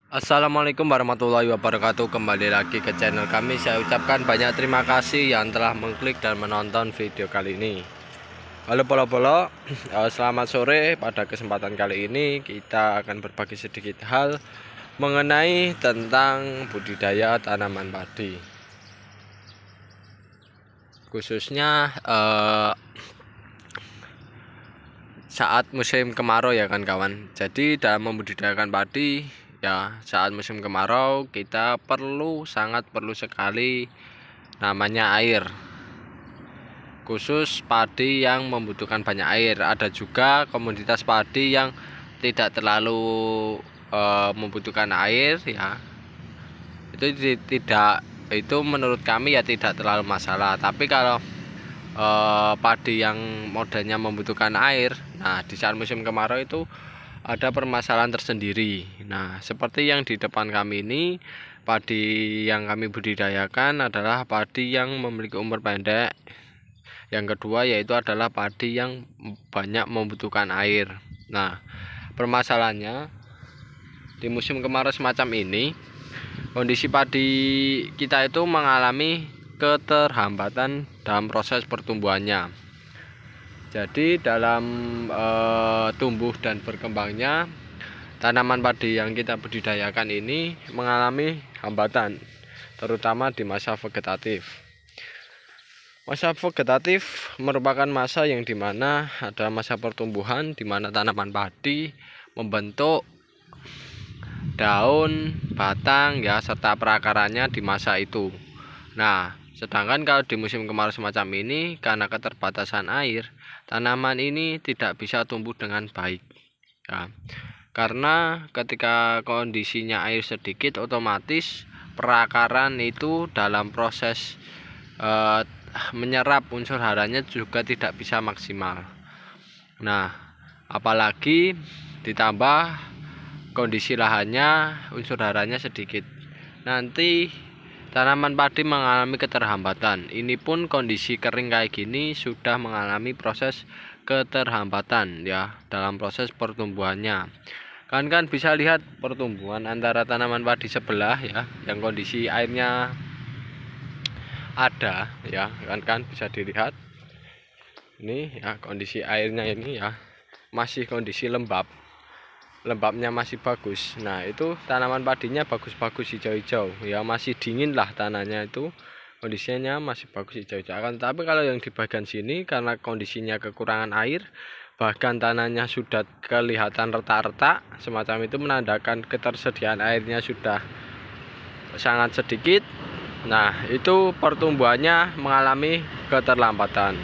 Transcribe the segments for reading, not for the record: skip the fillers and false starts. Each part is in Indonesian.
Assalamualaikum warahmatullahi wabarakatuh. Kembali lagi ke channel kami. Saya ucapkan banyak terima kasih yang telah mengklik dan menonton video kali ini. Halo polo-polo, selamat sore. Pada kesempatan kali ini kita akan berbagi sedikit hal mengenai tentang budidaya tanaman padi, khususnya saat musim kemarau ya kan kawan. Jadi dalam membudidayakan padi ya, saat musim kemarau kita sangat perlu sekali namanya air, khusus padi yang membutuhkan banyak air. Ada juga komoditas padi yang tidak terlalu membutuhkan air ya, itu menurut kami ya tidak terlalu masalah. Tapi kalau padi yang modelnya membutuhkan air, nah di saat musim kemarau itu ada permasalahan tersendiri. Nah, seperti yang di depan kami ini, padi yang kami budidayakan adalah padi yang memiliki umur pendek. Yang kedua yaitu adalah padi yang banyak membutuhkan air. Nah, permasalahannya di musim kemarau semacam ini, kondisi padi kita itu mengalami keterhambatan dalam proses pertumbuhannya. Jadi dalam tumbuh dan berkembangnya tanaman padi yang kita budidayakan ini mengalami hambatan, terutama di masa vegetatif. Masa vegetatif merupakan masa yang dimana ada masa pertumbuhan, dimana tanaman padi membentuk daun, batang ya, serta perakarannya di masa itu. Nah, sedangkan kalau di musim kemarau semacam ini, karena keterbatasan air, tanaman ini tidak bisa tumbuh dengan baik ya. Karena ketika kondisinya air sedikit, otomatis perakaran itu dalam proses menyerap unsur haranya juga tidak bisa maksimal. Nah, apalagi ditambah kondisi lahannya, unsur haranya sedikit, nanti tanaman padi mengalami keterhambatan. Ini pun kondisi kering kayak gini sudah mengalami proses keterhambatan ya dalam proses pertumbuhannya. Kan bisa lihat pertumbuhan antara tanaman padi sebelah ya, yang kondisi airnya ada ya, kan bisa dilihat ini ya, kondisi airnya ini ya masih kondisi lembabnya masih bagus. Nah, itu tanaman padinya bagus-bagus, hijau-hijau ya, masih dingin lah tanahnya, itu kondisinya masih bagus, hijau-hijau. Akan tapi kalau yang di bagian sini karena kondisinya kekurangan air, bahkan tanahnya sudah kelihatan retak-retak semacam itu, menandakan ketersediaan airnya sudah sangat sedikit. Nah, itu pertumbuhannya mengalami keterlambatan.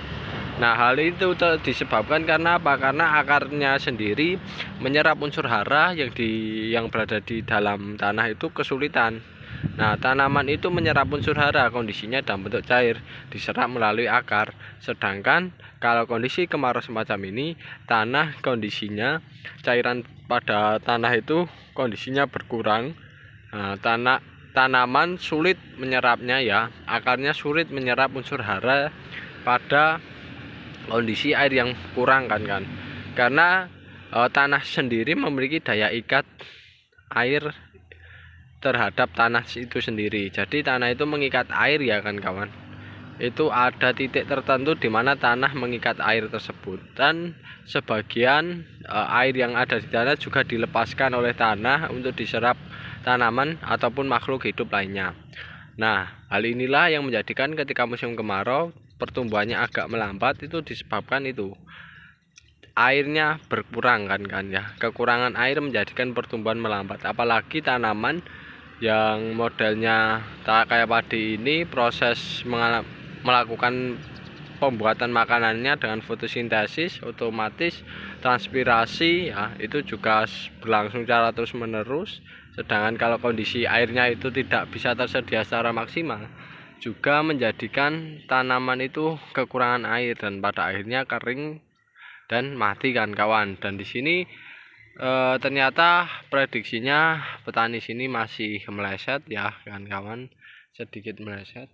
Nah, hal itu disebabkan karena apa? Karena akarnya sendiri menyerap unsur hara yang berada di dalam tanah itu kesulitan. Nah, tanaman itu menyerap unsur hara, kondisinya dalam bentuk cair, diserap melalui akar. Sedangkan kalau kondisi kemarau semacam ini, tanah kondisinya cairan pada tanah itu kondisinya berkurang. Nah, tanaman sulit menyerapnya ya, akarnya sulit menyerap unsur hara pada kondisi air yang kurang kan, karena tanah sendiri memiliki daya ikat air terhadap tanah itu sendiri. Jadi tanah itu mengikat air ya kan kawan, itu ada titik tertentu di mana tanah mengikat air tersebut, dan sebagian air yang ada di tanah juga dilepaskan oleh tanah untuk diserap tanaman ataupun makhluk hidup lainnya. Nah, hal inilah yang menjadikan ketika musim kemarau pertumbuhannya agak melambat, itu disebabkan itu airnya berkurang kan ya. Kekurangan air menjadikan pertumbuhan melambat. Apalagi tanaman yang modelnya tak kayak padi ini, proses melakukan pembuatan makanannya dengan fotosintesis, otomatis transpirasi ya itu juga berlangsung secara terus menerus. Sedangkan kalau kondisi airnya itu tidak bisa tersedia secara maksimal, juga menjadikan tanaman itu kekurangan air dan pada akhirnya kering dan mati kan kawan. Dan di sini ternyata prediksinya petani sini masih meleset ya kan kawan, sedikit meleset,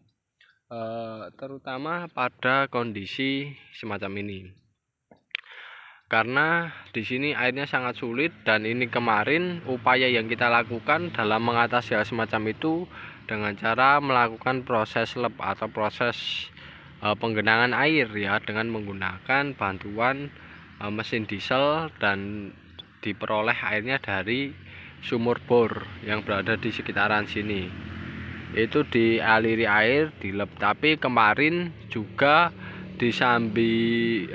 terutama pada kondisi semacam ini. karena di sini airnya sangat sulit, dan ini kemarin upaya yang kita lakukan dalam mengatasi hal semacam itu dengan cara melakukan proses lep atau proses penggenangan air ya, dengan menggunakan bantuan mesin diesel, dan diperoleh airnya dari sumur bor yang berada di sekitaran sini. Itu dialiri air, dilep. Tapi kemarin juga disambi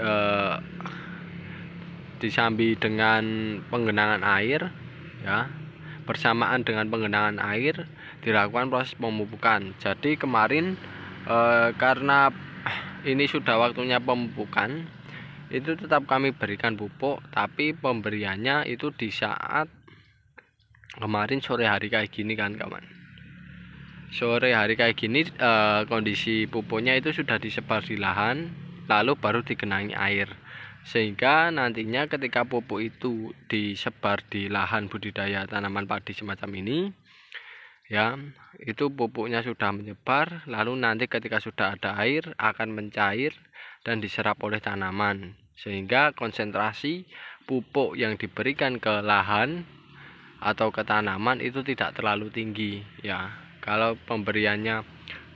dengan penggenangan air ya, bersamaan dengan penggenangan air dilakukan proses pemupukan. Jadi kemarin karena ini sudah waktunya pemupukan, itu tetap kami berikan pupuk, tapi pemberiannya itu di saat kemarin sore hari kayak gini kan kawan. Sore hari kayak gini kondisi pupuknya itu sudah disebar di lahan, lalu baru digenangi air, sehingga nantinya ketika pupuk itu disebar di lahan budidaya tanaman padi semacam ini ya, itu pupuknya sudah menyebar, lalu nanti ketika sudah ada air akan mencair dan diserap oleh tanaman, sehingga konsentrasi pupuk yang diberikan ke lahan atau ke tanaman itu tidak terlalu tinggi ya. Kalau pemberiannya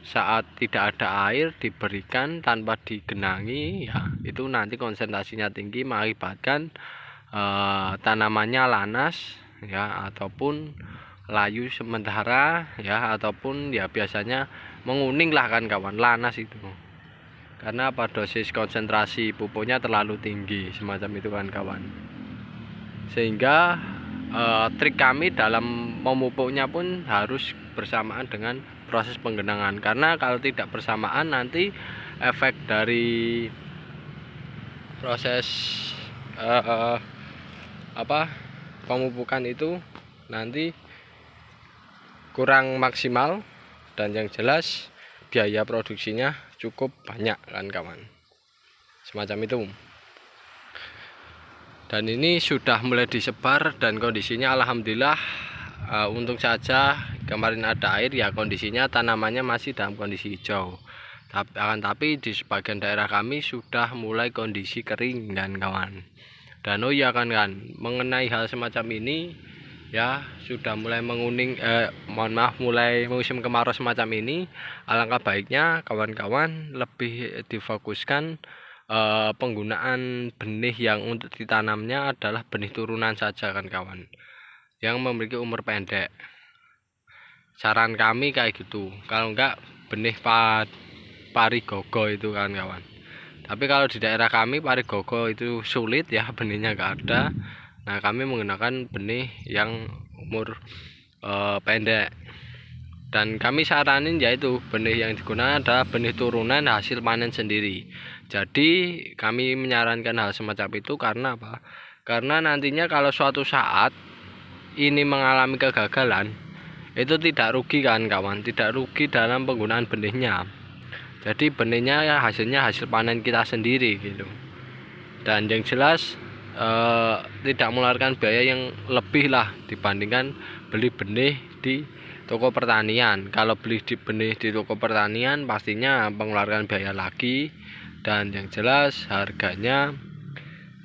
saat tidak ada air diberikan tanpa digenangi ya, itu nanti konsentrasinya tinggi mengakibatkan tanamannya lanas ya, ataupun layu sementara ya, ataupun ya biasanya menguning lah kan kawan, lanas itu karena pada dosis konsentrasi pupuknya terlalu tinggi semacam itu kan kawan. Sehingga trik kami dalam memupuknya pun harus bersamaan dengan proses penggenangan, karena kalau tidak bersamaan nanti efek dari proses pemupukan itu nanti kurang maksimal, dan yang jelas biaya produksinya cukup banyak kan kawan, semacam itu. Dan ini sudah mulai disebar, dan kondisinya alhamdulillah untung saja kemarin ada air ya, kondisinya tanamannya masih dalam kondisi hijau. Tapi di sebagian daerah kami sudah mulai kondisi kering kan kawan. Dan oh ya kan mengenai hal semacam ini ya, sudah mulai menguning, mulai musim kemarau semacam ini, alangkah baiknya kawan-kawan lebih difokuskan penggunaan benih yang untuk ditanamnya adalah benih turunan saja kan kawan, yang memiliki umur pendek. Saran kami kayak gitu, kalau enggak benih parigogo itu kan kawan. Tapi kalau di daerah kami parigogo itu sulit ya, benihnya enggak ada. Nah kami menggunakan benih yang umur pendek, dan kami saranin yaitu benih yang digunakan adalah benih turunan hasil panen sendiri. Jadi kami menyarankan hal semacam itu karena apa? Karena nantinya kalau suatu saat ini mengalami kegagalan, itu tidak rugi kan kawan, tidak rugi dalam penggunaan benihnya. Jadi benihnya ya hasilnya hasil panen kita sendiri gitu. Dan yang jelas tidak mengeluarkan biaya yang lebih lah dibandingkan beli benih di toko pertanian. Kalau beli benih di toko pertanian pastinya mengeluarkan biaya lagi, dan yang jelas harganya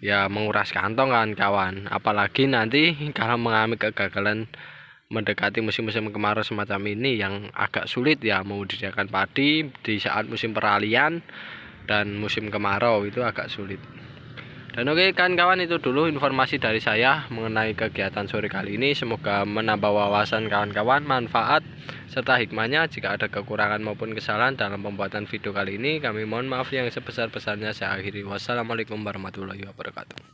ya menguras kantong kan kawan. Apalagi nanti kalau mengalami kegagalan mendekati musim-musim kemarau semacam ini yang agak sulit ya, membudidayakan padi di saat musim peralihan dan musim kemarau itu agak sulit. Dan oke kan kawan, itu dulu informasi dari saya mengenai kegiatan sore kali ini. Semoga menambah wawasan kawan-kawan, manfaat serta hikmahnya. Jika ada kekurangan maupun kesalahan dalam pembuatan video kali ini, kami mohon maaf yang sebesar-besarnya. Saya akhiri, wassalamualaikum warahmatullahi wabarakatuh.